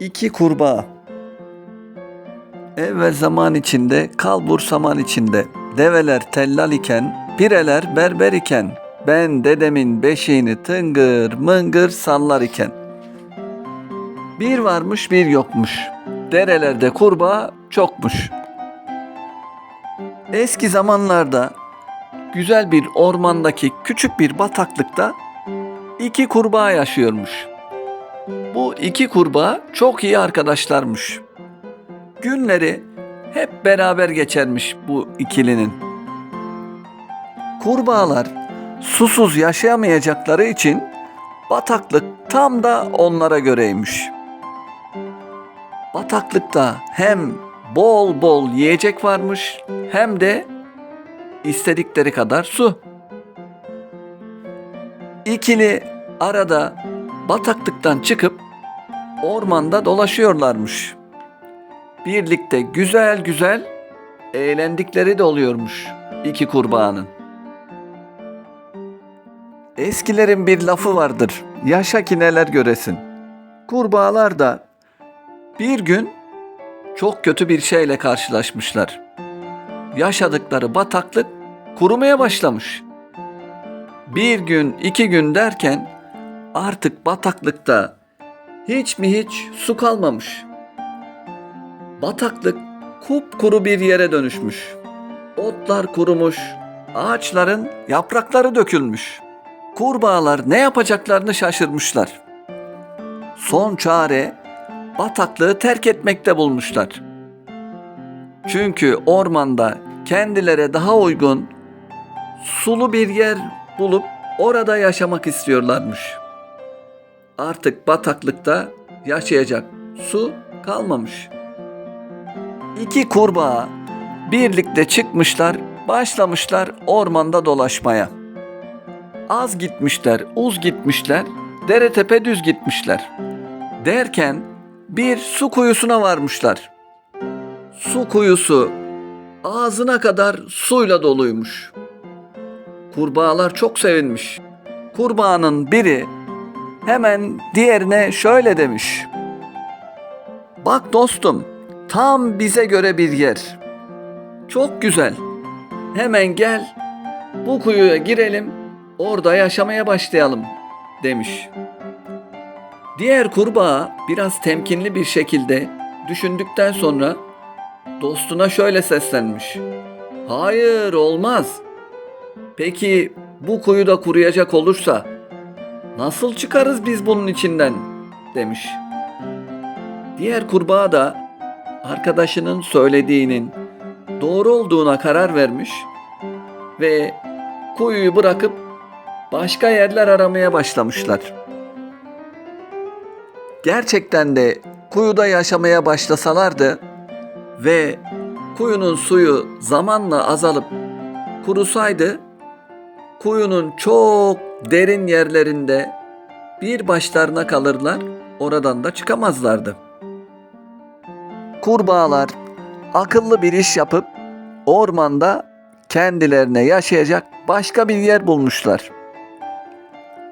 İki kurbağa. Evvel zaman içinde, kalbur saman içinde, develer tellal iken, pireler berber iken, ben dedemin beşiğini tıngır mıngır sallar iken. Bir varmış bir yokmuş, derelerde kurbağa çokmuş. Eski zamanlarda güzel bir ormandaki küçük bir bataklıkta iki kurbağa yaşıyormuş. Bu iki kurbağa çok iyi arkadaşlarmış. Günleri hep beraber geçermiş bu ikilinin. Kurbağalar susuz yaşayamayacakları için bataklık tam da onlara göreymiş. Bataklıkta hem bol bol yiyecek varmış hem de istedikleri kadar su. İkili arada bataklıktan çıkıp ormanda dolaşıyorlarmış. Birlikte güzel güzel eğlendikleri de oluyormuş iki kurbağanın. Eskilerin bir lafı vardır. Yaşa ki neler göresin. Kurbağalar da bir gün çok kötü bir şeyle karşılaşmışlar. Yaşadıkları bataklık kurumaya başlamış. Bir gün, iki gün derken artık bataklıkta hiç mi hiç su kalmamış. Bataklık kupkuru bir yere dönüşmüş. Otlar kurumuş, ağaçların yaprakları dökülmüş. Kurbağalar ne yapacaklarını şaşırmışlar. Son çare bataklığı terk etmekte bulmuşlar. Çünkü ormanda kendilere daha uygun sulu bir yer bulup orada yaşamak istiyorlarmış. Artık bataklıkta yaşayacak su kalmamış. İki kurbağa birlikte çıkmışlar, başlamışlar ormanda dolaşmaya. Az gitmişler, uz gitmişler, dere tepe düz gitmişler. Derken bir su kuyusuna varmışlar. Su kuyusu ağzına kadar suyla doluymuş. Kurbağalar çok sevinmiş. Kurbağanın biri hemen diğerine şöyle demiş. Bak dostum, tam bize göre bir yer. Çok güzel. Hemen gel, bu kuyuya girelim, orada yaşamaya başlayalım demiş. Diğer kurbağa biraz temkinli bir şekilde düşündükten sonra dostuna şöyle seslenmiş. Hayır, olmaz. Peki bu kuyuda kuruyacak olursa nasıl çıkarız biz bunun içinden demiş. Diğer kurbağa da arkadaşının söylediğinin doğru olduğuna karar vermiş ve kuyuyu bırakıp başka yerler aramaya başlamışlar. Gerçekten de kuyuda yaşamaya başlasalardı ve kuyunun suyu zamanla azalıp kurusaydı, kuyunun çok derin yerlerinde bir başlarına kalırlar, oradan da çıkamazlardı. Kurbağalar akıllı bir iş yapıp ormanda kendilerine yaşayacak başka bir yer bulmuşlar.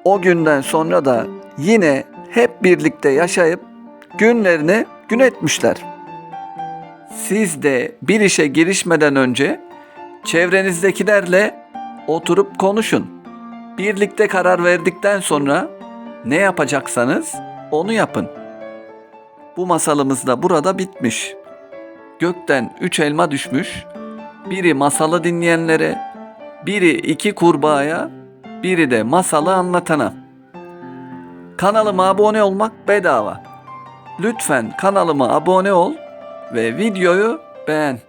O günden sonra da yine hep birlikte yaşayıp günlerini gün etmişler. Siz de bir işe girişmeden önce çevrenizdekilerle oturup konuşun. Birlikte karar verdikten sonra ne yapacaksanız onu yapın. Bu masalımız da burada bitmiş. Gökten 3 elma düşmüş. Biri masalı dinleyenlere, biri iki kurbağaya, biri de masalı anlatana. Kanalıma abone olmak bedava. Lütfen kanalıma abone ol ve videoyu beğen.